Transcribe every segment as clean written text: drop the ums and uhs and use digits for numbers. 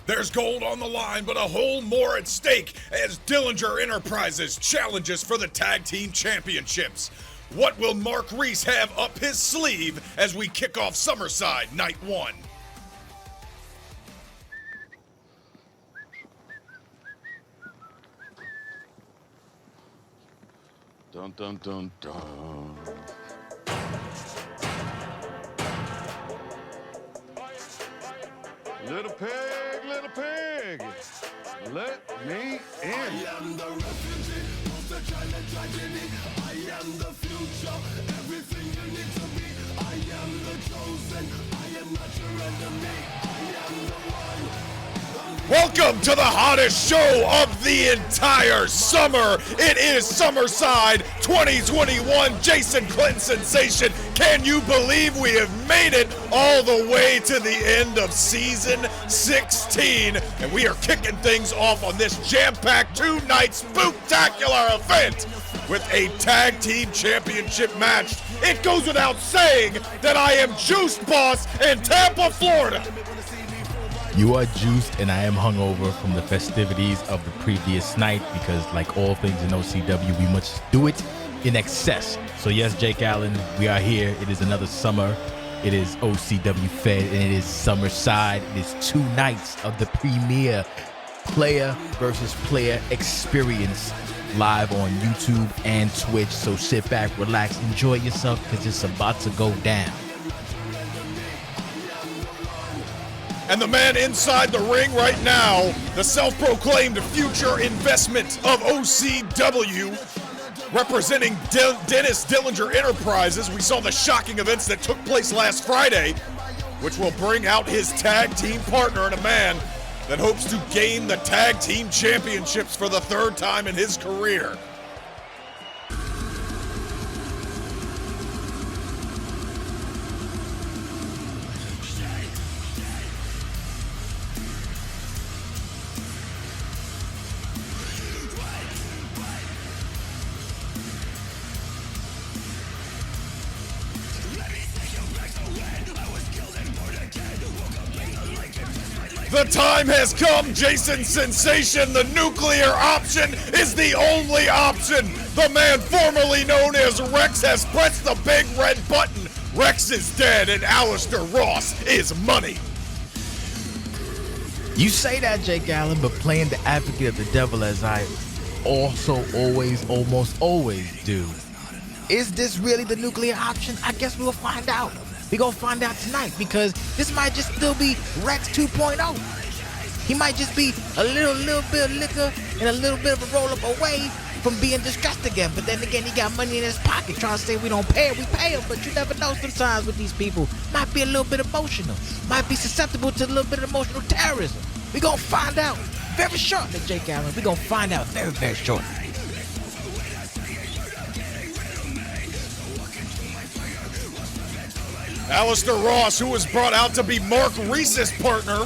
There's gold on the line, but a whole more at stake as Dillinger Enterprises challenges for the Tag Team Championships. What will Mark Reese have up his sleeve as we kick off Summercide Night 1? Dun dun dun dun. Little pig, let me in. I am the refugee, of the giant tragedy. I am the future, everything you need to be. I am the chosen, I am not your enemy. I am the one. Welcome to the hottest show of the entire summer. It is Summercide 2021. Jason Clinton Sensation. Can you believe we have made it all the way to the end of season 16? And we are kicking things off on this jam-packed two-night spooktacular event with a tag team championship match. It goes without saying that I am Juice Boss in Tampa, Florida. You are juiced, and I am hungover from the festivities of the previous night because, like all things in OCW, we must do it in excess. So yes, Jake Allen, we are here. It is another summer. It is OCWFED, and it is Summercide. It is 2 nights of the premier player versus player experience live on YouTube and Twitch. So sit back, relax, enjoy yourself because it's about to go down. And the man inside the ring right now, the self-proclaimed future investment of OCW, representing Dennis Dillinger Enterprises. We saw the shocking events that took place last Friday, which will bring out his tag team partner and a man that hopes to gain the tag team championships for the 3rd time in his career. The time has come, Jason Sensation. The nuclear option is the only option. The man formerly known as Rex has pressed the big red button. Rex is dead and Aleister Ross is money. You say that, Jake Allen, but playing the advocate of the devil as I also almost always do. Is this really the nuclear option? I guess we'll find out. We're going to find out tonight because this might just still be Rex 2.0. He might just be a little bit of liquor and a little bit of a roll-up away from being distressed again. But then again, he got money in his pocket trying to say we don't pay him. We pay him, but you never know sometimes with these people. Might be a little bit emotional. Might be susceptible to a little bit of emotional terrorism. We're going to find out very shortly, Jake Allen. We're going to find out very, very shortly. Aleister Ross, who was brought out to be Mark Reese's partner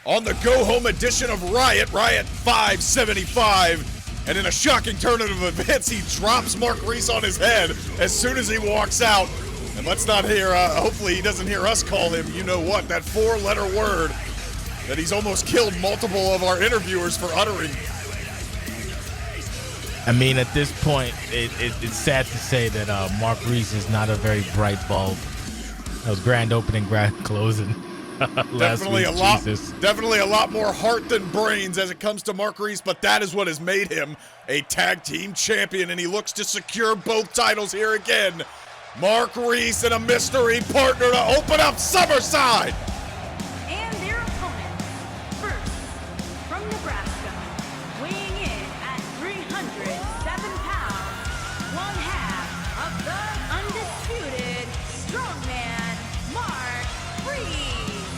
on the go-home edition of Riot 575. And in a shocking turn of events, he drops Mark Reese on his head as soon as he walks out. And let's not hear, hopefully he doesn't hear us call him, you know what, that 4-letter word that he's almost killed multiple of our interviewers for uttering. I mean, at this point, it's sad to say that Mark Reese is not a very bright bulb. That was grand opening, grand closing. Definitely a lot more heart than brains as it comes to Mark Reese, but that is what has made him a tag team champion, and he looks to secure both titles here again. Mark Reese and a mystery partner to open up Summerside. And their opponents, first from Nebraska, weighing in at 307 pounds, one half of the undisputed strongman, Mark Reese.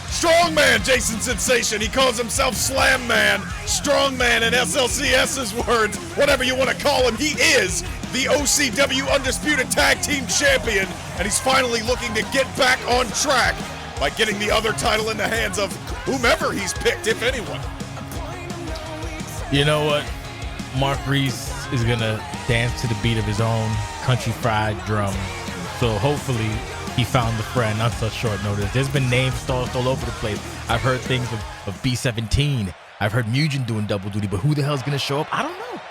Strongman, Jason Sensation. He calls himself Slam Man, Strongman in SLCS's words, whatever you want to call him. He is the OCW Undisputed Tag Team Champion, and he's finally looking to get back on track by getting the other title in the hands of whomever he's picked, if anyone. You know what? Mark Reese is going to dance to the beat of his own country fried drum. So hopefully he found the friend on such short notice. There's been names tossed all over the place. I've heard things of B-17. I've heard Mugen doing double duty, but who the hell's going to show up? I don't know.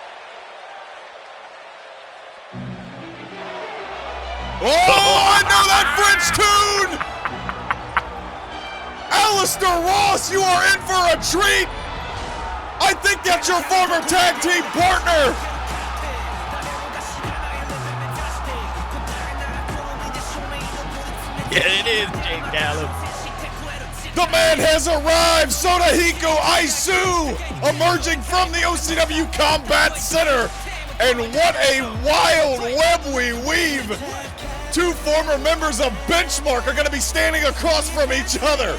Oh, I know that French tune! Alistair Ross, you are in for a treat! I think that's your former tag team partner! Yeah, it is, Jake Gallup. The man has arrived! Sodahiko Aisu emerging from the OCW Combat Center. And what a wild web we weave! Two former members of Benchmark are going to be standing across from each other.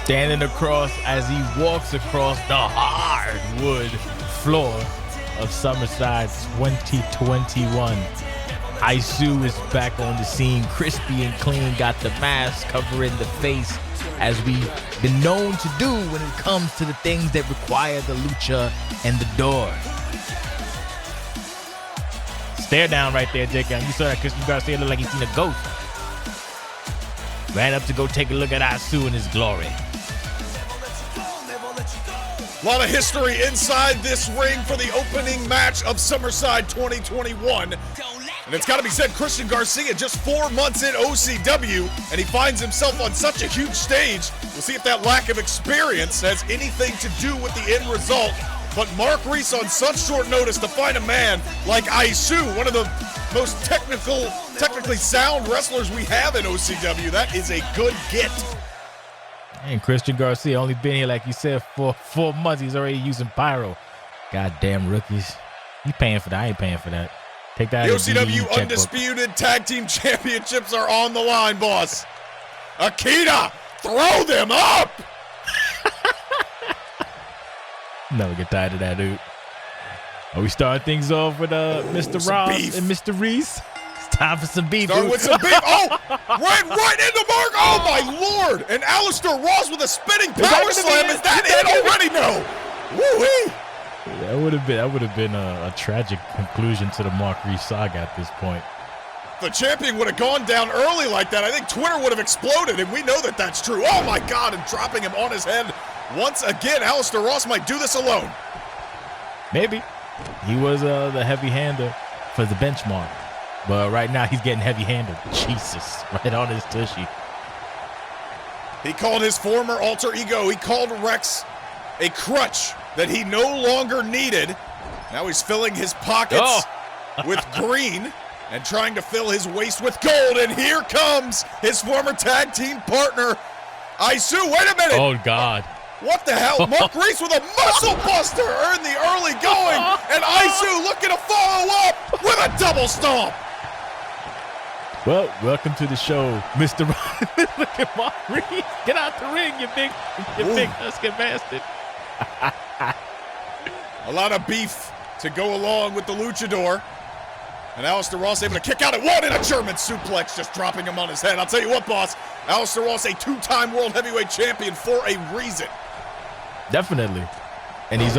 Standing across as he walks across the hardwood floor of Summercide 2021. Aisu is back on the scene, crispy and clean, got the mask covering the face, as we've been known to do when it comes to the things that require the lucha and the door. Stare down right there, Jake. You saw that Christian Garcia look like he's seen a ghost. Ran up to go take a look at Aisu in his glory. A lot of history inside this ring for the opening match of Summerside 2021. And it's got to be said, Christian Garcia just 4 months in OCW, and he finds himself on such a huge stage. We'll see if that lack of experience has anything to do with the end result. But Mark Reese on such short notice to find a man like Aisu, one of the most technically sound wrestlers we have in OCW, that is a good get. And Christian Garcia only been here, like you said, for 4 months. He's already using pyro. Goddamn rookies. You paying for that? I ain't paying for that. Take that. The out of the OCW checkbook. Undisputed Tag Team Championships are on the line, boss. Akita, throw them up! Never get tired of that, dude. Are we starting things off with Mr. Ross beef. and Mr. Reese? It's time for some beef. Start dude. with some beef. Oh, right into Mark. Oh, my Lord. And Alistair Ross with a spinning power slam. Is that it already? No. Woo-wee. That would have been a tragic conclusion to the Mark Reese saga at this point. The champion would have gone down early like that. I think Twitter would have exploded, and we know that that's true. Oh, my God, and dropping him on his head. Once again, Alistair Ross might do this alone. Maybe. He was the heavy hander for the Benchmark. But right now, he's getting heavy handed. Jesus, right on his tushy. He called his former alter ego, he called Rex a crutch that he no longer needed. Now he's filling his pockets with green and trying to fill his waist with gold. And here comes his former tag team partner, Aisu. Wait a minute. Oh, God. What the hell? Mark Reese with a muscle buster in the early going. And Aisu looking to follow up with a double stomp. Well, welcome to the show, Mr. Look at Mark Reese. Get out the ring, you big husky bastard. A lot of beef to go along with the luchador. And Alistair Ross able to kick out at one in a German suplex, just dropping him on his head. I'll tell you what, boss. Alistair Ross, a 2-time world heavyweight champion for a reason. Definitely. And he's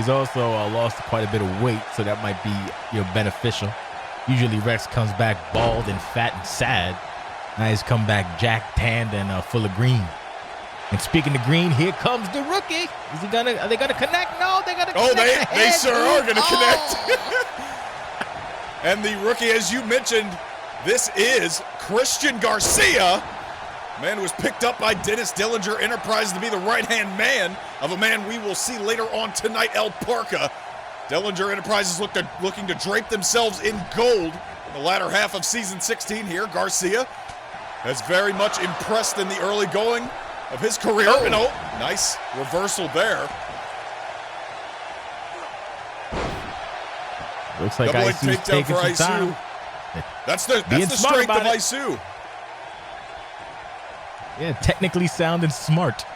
also lost quite a bit of weight, so that might be beneficial. Usually Rex comes back bald and fat and sad. Now he's come back jacked, tanned, and full of green. And speaking of green, here comes the rookie. Are they gonna connect? No, they're gonna connect. Oh, they sure are gonna connect. And the rookie, as you mentioned, this is Christian Garcia. Man who was picked up by Dennis Dillinger Enterprises to be the right-hand man of a man we will see later on tonight, El Parca. Dillinger Enterprises looking to drape themselves in gold in the latter half of season 16 here. Garcia has very much impressed in the early going of his career. Oh, nice reversal there. Looks like Double leg Aisu's takedown taking for some Aisu. time. That's the strength of Aisu. Yeah, technically sound and smart.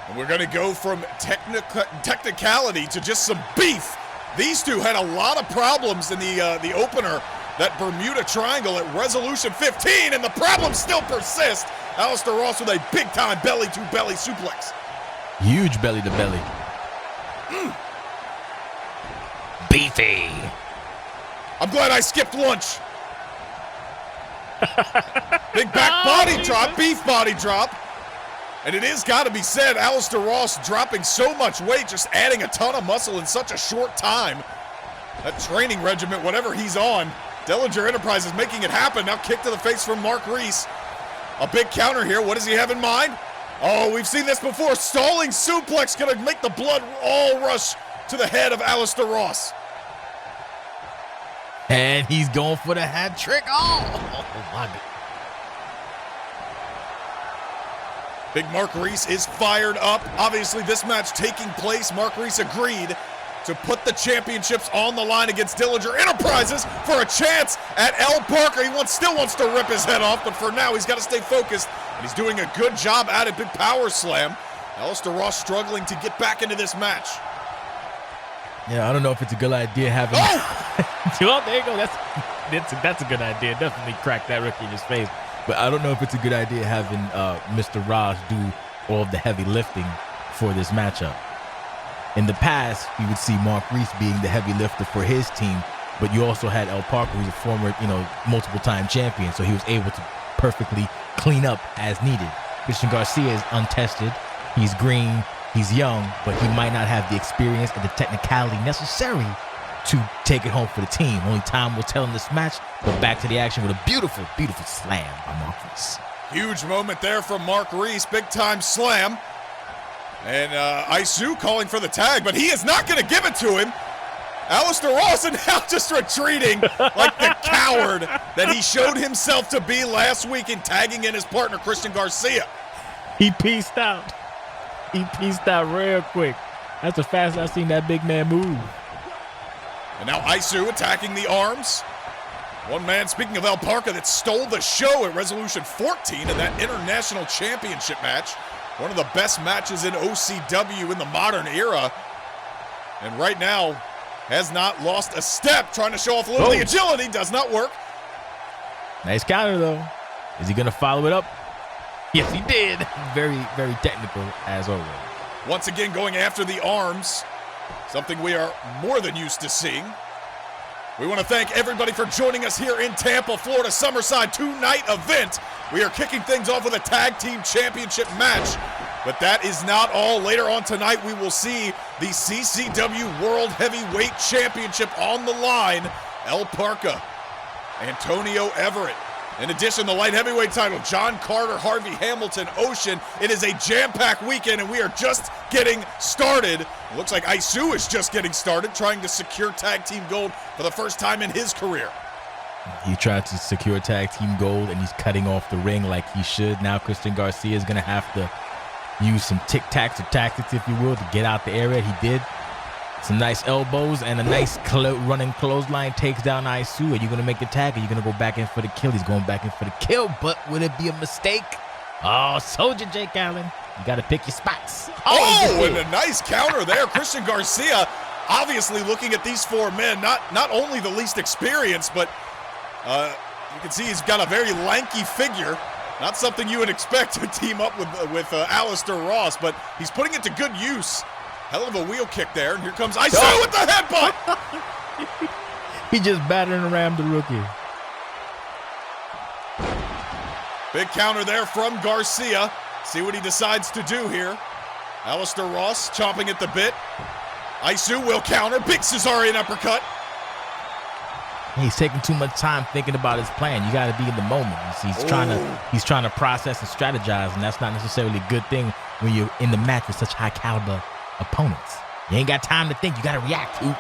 And we're going to go from technicality to just some beef. These two had a lot of problems in the opener, that Bermuda Triangle at Resolution 15, and the problems still persist. Alistair Ross with a big-time belly-to-belly suplex. Huge belly-to-belly. Beefy. I'm glad I skipped lunch. Big back body drop, beef body drop. And it is got to be said, Alistair Ross dropping so much weight, just adding a ton of muscle in such a short time. That training regimen, whatever he's on, Dellinger Enterprises making it happen. Now kick to the face from Mark Reese. A big counter here. What does he have in mind? Oh, we've seen this before. Stalling suplex going to make the blood all rush to the head of Alistair Ross. And he's going for the hat trick. Oh my God. Big Mark Reese is fired up. Obviously, this match taking place, Mark Reese agreed to put the championships on the line against Dillinger Enterprises for a chance at El Parker. He still wants to rip his head off, but for now, he's got to stay focused, and he's doing a good job at it. Big power slam. Alistair Ross struggling to get back into this match. Yeah, I don't know if it's a good idea having... Well, there you go. That's a good idea. Definitely crack that rookie in his face. But I don't know if it's a good idea having Mr. Ross do all of the heavy lifting for this matchup. In the past, you would see Mark Reese being the heavy lifter for his team, but you also had El Parker, who's a former, multiple-time champion, so he was able to perfectly clean up as needed. Christian Garcia is untested. He's green. He's young, but he might not have the experience and the technicality necessary to take it home for the team. Only time will tell in this match, but back to the action with a beautiful, beautiful slam by Mark Reese. Huge moment there from Mark Reese, big-time slam. And Isu calling for the tag, but he is not going to give it to him. Alistair Ross is now just retreating like the coward that he showed himself to be last week in tagging in his partner, Christian Garcia. He peaced out. He pieced out real quick. That's the fastest I've seen that big man move. And now Isu attacking the arms. One man, speaking of El Parker, that stole the show at Resolution 14 in that International Championship match. One of the best matches in OCW in the modern era. And right now, has not lost a step, trying to show off a little of the agility. Does not work. Nice counter, though. Is he going to follow it up? Yes, he did. Very, very technical, as always. Once again, going after the arms. Something we are more than used to seeing. We want to thank everybody for joining us here in Tampa, Florida, Summercide two-night event. We are kicking things off with a tag team championship match. But that is not all. Later on tonight, we will see the CCW World Heavyweight Championship on the line. El Parker, Antonio Everett. In addition, the light heavyweight title, John Carter, Harvey Hamilton, Ocean. It is a jam-packed weekend, and we are just getting started. It looks like Isu is just getting started, trying to secure tag team gold for the first time in his career. He tried to secure tag team gold, and he's cutting off the ring like he should. Now Christian Garcia is going to have to use some tic-tacs or tactics, if you will, to get out the area. He did. Some nice elbows and a nice running clothesline takes down Isu. Are you going to make the tag? Or are you going to go back in for the kill? He's going back in for the kill, but would it be a mistake? Oh, Soldier Jake Allen. You got to pick your spots. Oh, and a nice counter there. Christian Garcia obviously looking at these four men, not only the least experienced, but you can see he's got a very lanky figure. Not something you would expect to team up with Alistair Ross, but he's putting it to good use. Hell of a wheel kick there, and here comes Isu with the headbutt! He just battered and rammed the rookie. Big counter there from Garcia. See what he decides to do here. Alistair Ross chomping at the bit. Isu will counter. Big Cesarian uppercut. He's taking too much time thinking about his plan. You got to be in the moment. He's trying to process and strategize, and that's not necessarily a good thing when you're in the match with such high caliber opponents. You ain't got time to think. You got to react. Ooh.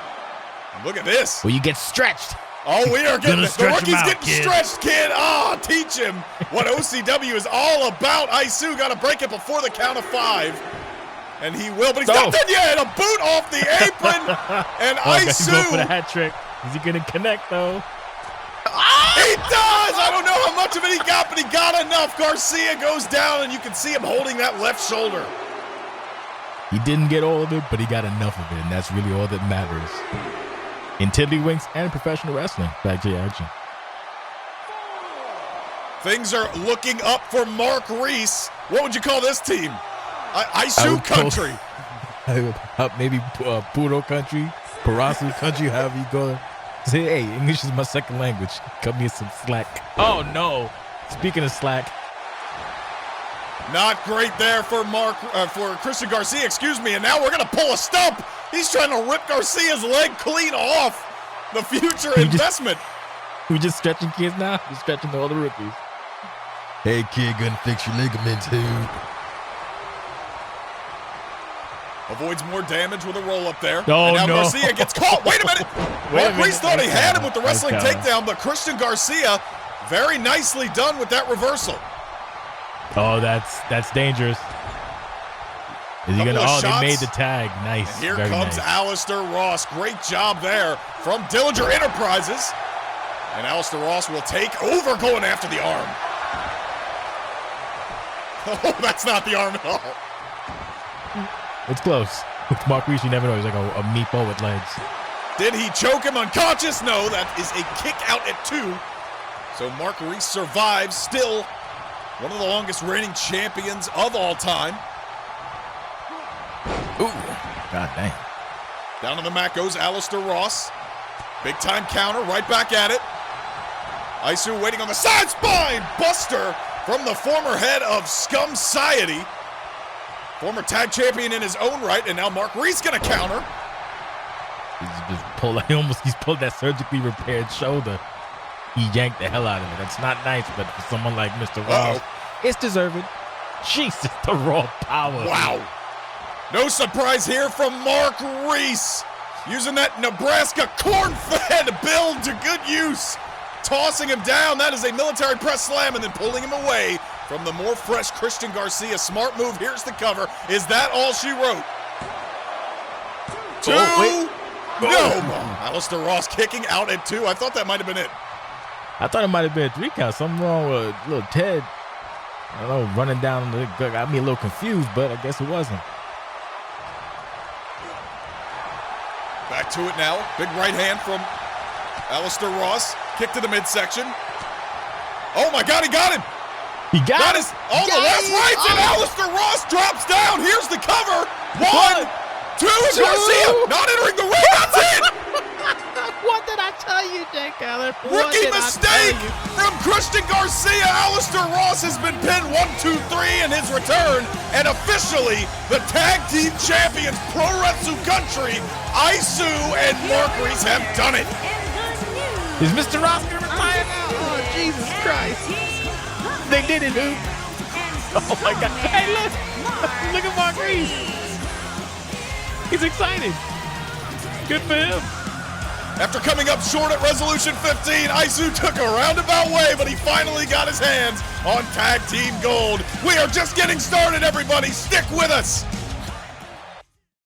Look at this. Or you get stretched. Oh, we are getting the rookie's getting kid. stretched, kid. Oh, teach him what OCW is all about. Isu got to break it before the count of 5. And he will, but he's not done yet. A boot off the apron. And Isu. He's going for the hat trick. Is he going to connect, though? He does! I don't know how much of it he got, but he got enough. Garcia goes down, and you can see him holding that left shoulder. He didn't get all of it, but he got enough of it, and that's really all that matters. In tiddlywinks and professional wrestling. Back to the action. Things are looking up for Mark Reese. What would you call this team? Isu country. Maybe Puro country, Parasu country, however you go. Say, hey, English is my second language. Cut me some slack. Oh, no. Speaking of slack. Not great there for Christian Garcia, excuse me. And now we're going to pull a stump. He's trying to rip Garcia's leg clean off. The future investment. We just stretching kids now? We're stretching all the rookies. Hey, kid, gonna fix your ligaments, who? Avoids more damage with a roll-up there. Oh, and now no. Garcia gets caught. Wait a minute. Mark Reese thought he had him with the wrestling Nice counter. takedown, but Christian Garcia, very nicely done with that reversal. Oh, that's dangerous. Is he Couple gonna? of Oh, shots. they made the tag. Nice. And here Very comes nice. Alistair Ross. Great job there from Dillinger Enterprises. And Alistair Ross will take over going after the arm. Oh, that's not the arm at all. It's close. With Mark Reese, you never know. He's like a meatball with legs. Did he choke him unconscious? No, that is a kick out at 2. So Mark Reese survives, still one of the longest reigning champions of all time. Ooh, god dang. Down to the mat goes Alistair Ross. Big time counter, right back at it. Isu waiting on the side, spine buster from the former head of Scum Society. Former tag champion in his own right, and now Mark Reese gonna counter. He's pulled that surgically repaired shoulder. He yanked the hell out of it. That's not nice, but for someone like Mr. Ross, it's deserved. Jesus, the raw power. Wow. No surprise here from Mark Reese. Using that Nebraska corn-fed build to good use. Tossing him down. That is a military press slam and then pulling him away from the more fresh Christian Garcia. Smart move. Here's the cover. Is that all she wrote? 2. No. Alistair Ross kicking out at 2. I thought that might have been it. I thought it might have been a 3 count. Something wrong with little Ted. I don't know, running down the got me a little confused, but I guess it wasn't. Back to it now. Big right hand from Alistair Ross. Kick to the midsection. Oh my God, he got him. He got That it. is on the left right, and Alistair Ross drops down. Here's the cover. 1, 2, and Garcia not entering the ring. That's it. What did I tell you, Jake Allen? Rookie mistake from Christian Garcia. Alistair Ross has been pinned 1, 2, 3 in his return, and officially the tag team champions, Pro Wrestling Country, Isu and Mark Reese have done it. Is Mr. Ross gonna retire now? Oh, Jesus Christ. They did it, dude. Oh my God. Hey, look. Look at Mark Reese. He's excited. Good for him. After coming up short at Resolution 15, Isu took a roundabout way, but he finally got his hands on Tag Team Gold. We are just getting started, everybody. Stick with us.